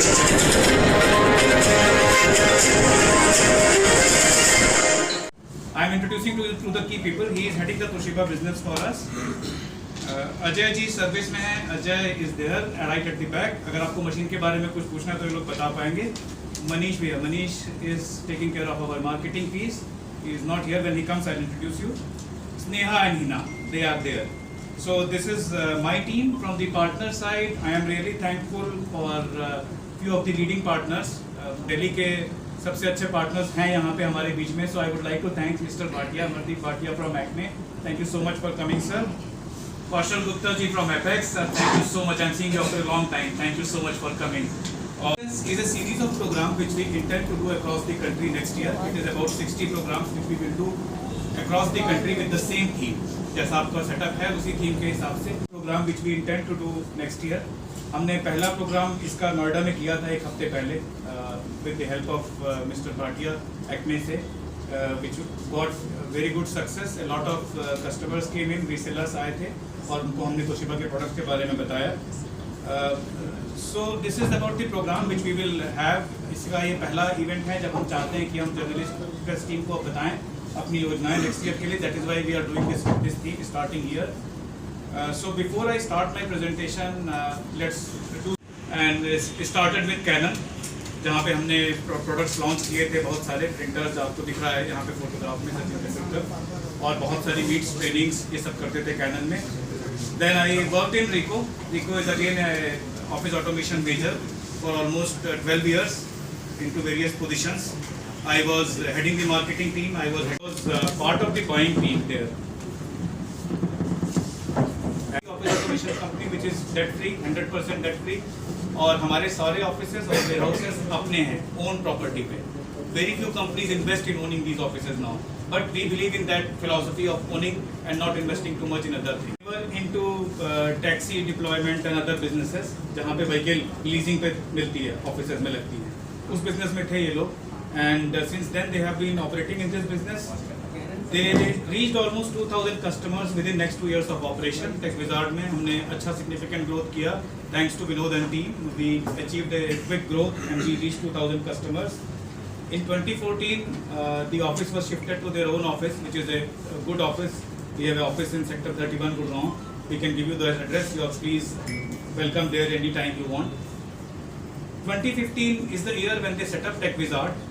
I am introducing to the key people. He is heading the Toshiba business for us. Ajay ji service में है. Ajay is there right at the back. अगर आपको machine के बारे में कुछ पूछना है तो ये लोग बता पाएंगे. मनीष भैया, Manish is taking care of our marketing piece. He is not here. When he comes I will introduce you. Sneha and Hina, they are there. So this is my team from the partner side. I am really thankful for few of the leading partners. Delhi के सबसे अच्छे partners हैं यहाँ पे हमारे बीच में. So I would like to thank Mr. Bhatia, Amardeep Bhatia from Acme. Thank you so much for coming, sir. Kaushal Gupta ji from Apex. Thank you so much. I'm seeing you after a long time. Thank you so much for coming. This is a series of programs which we intend to do across the country next year. It is about 60 programs which we will do across the country with the same theme. जैसा आपका setup है उसी theme के हिसाब से programme which we intend to do next year. हमने पहला programme इसका नोएडा में किया था एक हफ्ते पहले with the help of Mr. Bhatia Acme से, which got very good success. A lot of customers came in, resellers आए थे और उनको हमने तोशिबा के प्रोडक्ट के बारे में बताया. So this is about the program which we will have. इसका ये पहला इवेंट है जब हम चाहते हैं कि हम जर्नलिस्ट टीम को बताएं अपनी योजनाएं नेक्स्ट ईयर के लिए. That is why we are doing this thing starting year. So before I start my presentation let's do and started with Canon, जहाँ पे हमने प्रोडक्ट्स लॉन्च किए थे. बहुत सारे प्रिंटर्स आपको दिख रहा है यहाँ पे फोटोग्राफ में सचिन प्रिंटर, और बहुत सारी मीट्स ट्रेनिंग्स ये सब करते थे कैनन में. Then I worked in Ricoh. Ricoh is again office automation major for almost 12 years into various positions. I was heading the marketing team. I was part of the buying team there. Office automation company which is debt free, 100% debt free. और हमारे सारे offices और warehouses अपने हैं, own property पे. Very few companies invest in owning these offices now. But we believe in that philosophy of owning and not investing too much in other things. We were into taxi deployment and other businesses, जहाँ पे vehicle leasing पे मिलती है, offices में लगती है. उस business में थे ये लोग. And since then they have been operating in this business. They reached almost 2,000 customers within next 2 years of operation. TechWizard में हमने अच्छा significant growth किया. Thanks to Vinod and team, we achieved a quick growth and we reached 2,000 customers. In 2014, the office was shifted to their own office, which is a good office. We have an office in Sector 31, Gurgaon. We can give you the address. You are please welcome there anytime you want. 2015 is the year when they set up TechWizard.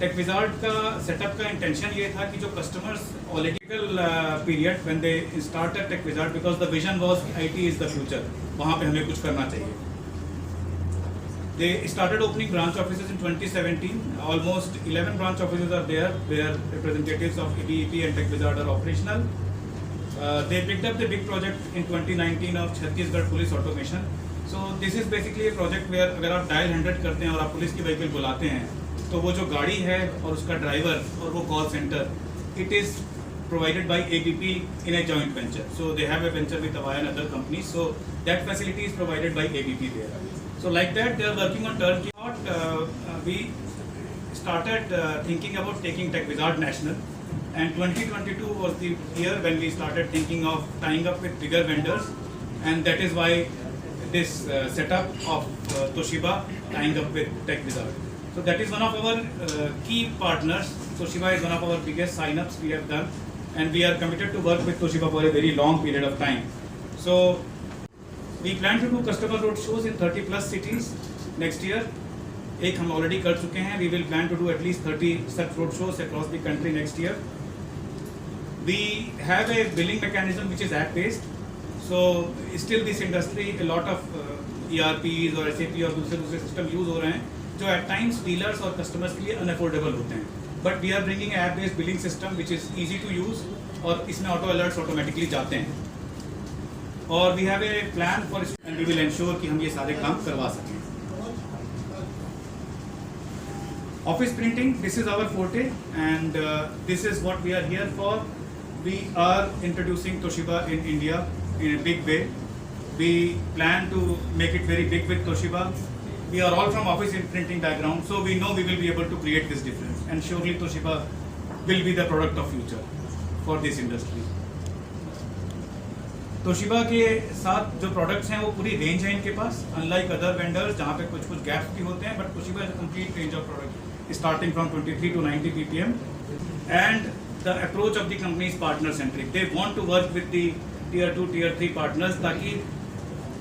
TechWizard का setup का intention ये था कि जो customers political period when they started TechWizard, because the vision was IT is the future, वहाँ पे हमें कुछ करना चाहिए. They started opening branch offices in 2017. Almost 11 branch offices are there where representatives of EDEP and TechWizard are operational. They picked up the big project in 2019 of Chhattisgarh Police Automation. So this is basically a project where अगर आप dial 100 करते हैं और आप police की vehicle बुलाते हैं तो वो जो गाड़ी है और उसका ड्राइवर और वो call centre, it is provided by ABP in a joint venture. So they have a venture with Avaya and other companies. So that facility is provided by ABP there. So like that they are working on turnkey. We started thinking about taking TechWizard national, and 2022 was the year when we started thinking of tying up with bigger vendors, and that is why this setup of Toshiba tying up with TechWizard. So that is one of our key partners. Toshiba is one of our biggest sign-ups we have done, and we are committed to work with Toshiba for a very long period of time. So we plan to do customer road shows in 30 plus cities next year. एक हम already कर चुके हैं. We will plan to do at least 30 such road shows across the country next year. We have a billing mechanism which is app-based. So still this industry, a lot of ERPs और SAP और दूसरे system use हो रहे हैं जो at times dealers और customers के लिए अनअफोर्डेबल होते हैं. But we are bringing app based billing system which is easy to use, और इसमें ऑटो अलर्ट्स ऑटोमेटिकली जाते हैं. और we have a plan for and we will ensure कि हम ये सारे काम करवा सकें. Office printing, this is our forte and this is what we are here for. We are introducing Toshiba in India in a big way. We plan to make it very big with Toshiba. We are all from office printing background, so we know we will be able to create this difference, and surely Toshiba will be the product of future for this industry. Toshiba के साथ जो products हैं वो पूरी range है इनके पास, unlike other vendors जहाँ पे कुछ कुछ गैप्स भी होते हैं, but Toshiba is a complete range of product starting from 23 to 90 ppm and the approach of the company is partner centric. They want to work with the tier 2 tier 3 partners ताकि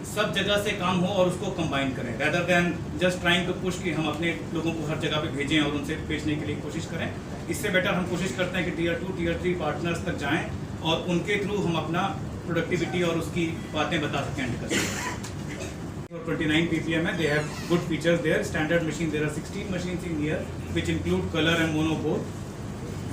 सब जगह से काम हो और उसको कंबाइन करें, rather than just trying to push कि हम अपने लोगों को हर जगह पे भेजें और उनसे बेचने के लिए कोशिश करें. इससे बेटर हम कोशिश करते हैं कि tier 2 tier 3 पार्टनर्स तक जाएं और उनके थ्रू हम अपना प्रोडक्टिविटी और उसकी बातें बता सकें एंड कस्टमर. 29 ppm है, they have good features there. Standard machine, there are 16 machines in here which include color and mono both,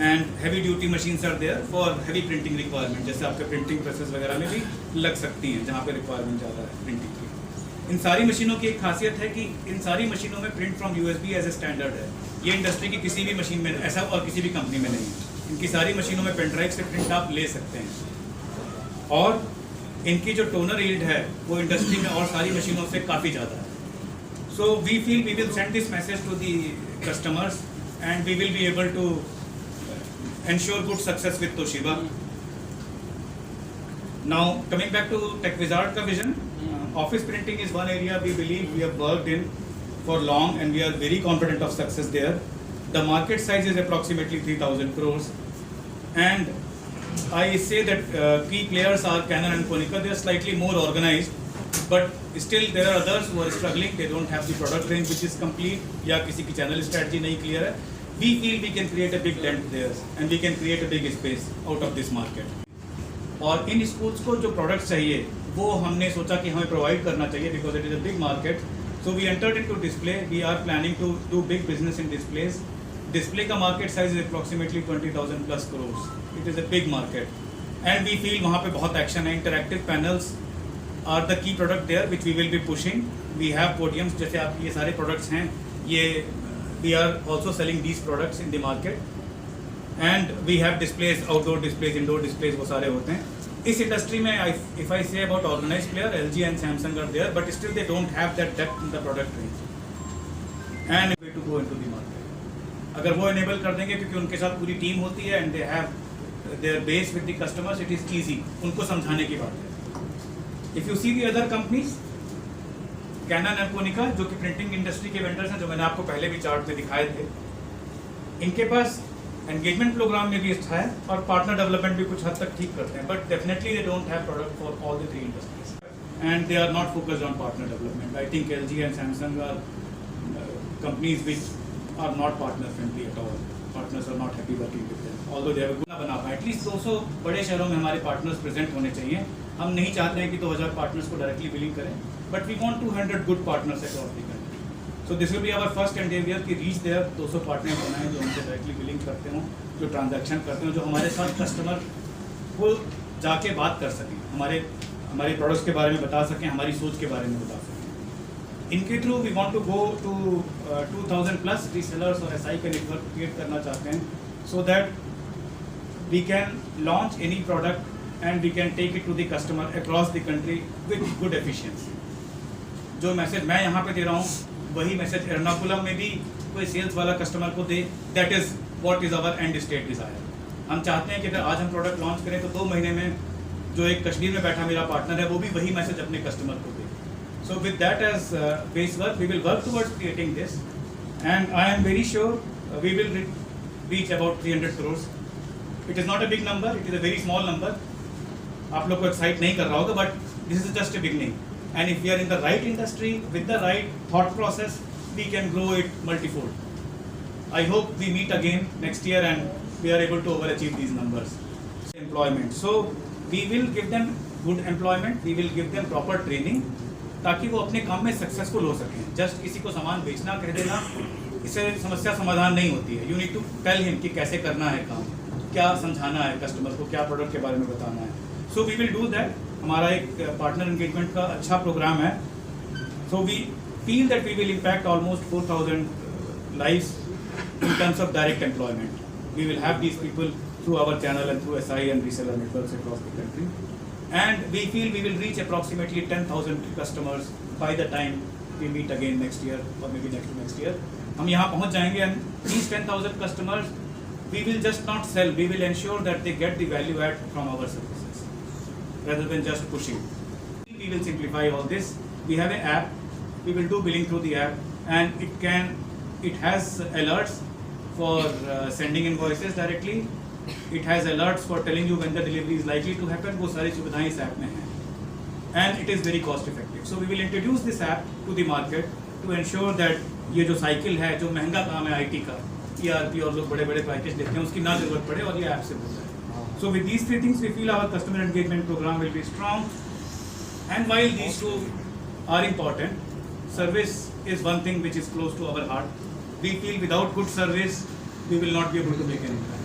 and heavy duty machines are there for heavy printing requirement, जैसे आपके printing presses वगैरह में भी लग सकती हैं जहाँ पे रिक्वायरमेंट ज़्यादा है प्रिंटिंग की. इन सारी मशीनों की एक खासियत है कि इन सारी मशीनों में print from USB as a standard है. ये इंडस्ट्री की किसी भी मशीन में ऐसा और किसी भी कंपनी में नहीं है. इनकी सारी मशीनों में पेन ड्राइव से प्रिंट आप ले सकते हैं और इनकी जो टोनर यील्ड है वो इंडस्ट्री में और सारी मशीनों से काफ़ी ज़्यादा है. So we feel we will send this message to the customers and we will be able to ensure good success with Toshiba. Now coming back to TechWizard का vision, office printing is one area we believe we have worked in for long and we are very confident of success there. The market size is approximately 3,000 crores and I say that key players are Canon and Konica. They are slightly more organized but still there are others who are struggling. They don't have the product range which is complete या किसी की channel strategy नहीं clear है. We feel we can create a big dent there and we can create a big space out of this market. और इन schools को जो products चाहिए वो हमने सोचा कि हमें provide करना चाहिए because it is a big market. So we entered into display. We are planning to do big business in displays. Display का market size is approximately 20,000 plus crores. It is a big market. And we feel वहाँ पे बहुत action है. Interactive panels are the key product there which we will be pushing. We have podiums जैसे आप ये सारे products हैं ये we are also selling these products in the market and we have displays, outdoor displays, indoor displays, वो सारे होते हैं. इस इंडस्ट्री में if I say about organized player, LG and Samsung are there but still they don't have that depth in the product range and way to go into the market. अगर वो enable कर देंगे क्योंकि उनके साथ पूरी team होती है and they have their base with the customers, it is easy. उनको समझाने की बात है. If you see the other companies, Canon and Konica जो कि प्रिंटिंग इंडस्ट्री के वेंडर्स हैं जो मैंने आपको पहले भी चार्ट में दिखाए थे, इनके पास एंगेजमेंट प्रोग्राम में भी अच्छा है और पार्टनर डेवलपमेंट भी कुछ हद तक ठीक करते हैं but definitely they don't have product for all the three industries and they are not focused on partner development. I think LG and Samsung are companies which are not partner friendly at all. Partners are not happy working with them although they have गुना बना पाए. At least 200 बड़े शहरों में हमारे partners present होने चाहिए. हम नहीं चाहते हैं कि 2000 पार्टनर्स को डायरेक्टली बिलिंग करें but we want 200 good partners across the country. So this will be our first endeavor कि reach there 200 पार्टनर बनाएं जो उनसे डायरेक्टली बिलिंग करते हों, जो ट्रांजैक्शन करते हों, जो हमारे साथ कस्टमर को जाके बात कर सकें, हमारे प्रोडक्ट्स के बारे में बता सकें, हमारी सोच के बारे में बता सकें. इनके through we want to go to 2000 plus resellers और SI का नेटवर्क क्रिएट करना चाहते हैं so that we can launch any product and we can take it to the customer across the country with good efficiency. जो message मैं यहाँ पे दे रहा हूँ वही मैसेज एर्नाकुलम में भी कोई सेल्स वाला कस्टमर को दे. That is what is our end state desire. हम चाहते हैं कि अगर आज हम प्रोडक्ट लॉन्च करें तो 2 महीने में जो एक कश्मीर में बैठा मेरा पार्टनर है वो भी वही मैसेज अपने कस्टमर को दे. So with that as base work we will work towards creating this and I am very sure we will reach about 300 crores. It is not a big number, it is a very small number. आप लोग को excite नहीं कर रहा होगा but this is just a beginning and if we are in the right industry with the right thought process we can grow it multifold. I hope we meet again next year and we are able to over achieve these numbers. Employment, so we will give them good employment, we will give them proper training ताकि वो अपने काम में successful हो सकें. Just किसी को सामान बेचना कह देना इससे समस्या समाधान नहीं होती है. You need to tell him कि कैसे करना है काम, क्या समझाना है कस्टमर को, क्या प्रोडक्ट के बारे में बताना है. So we will do that. हमारा एक पार्टनर एंगेजमेंट का अच्छा प्रोग्राम है. So we feel that we will impact almost 4,000 lives in terms of direct employment. We will have these people through our channel and through SI and reseller networks across the country. And we feel we will reach approximately 10,000 customers by the time we meet again next year or maybe next year. हम यहाँ पहुँच जाएंगे and these 10,000 customers we will just not sell, we will ensure that they get the value add from our services. rather than just pushing. We will simplify all this. We have an app. We will do billing through the app, and it has alerts for sending invoices directly. It has alerts for telling you when the delivery is likely to happen. वो सारी सुविधाएं इस app में हैं. And it is very cost effective. So we will introduce this app to the market to ensure that ये जो cycle है, जो महंगा काम है IT का, ERP और लोग बड़े-बड़े पैकेज देते हैं, उसकी ना जरूरत पड़े और ये ऐप से हो जाए. So with these three things, we feel our customer engagement program will be strong. And while these two are important, service is one thing which is close to our heart. We feel without good service, we will not be able to make any.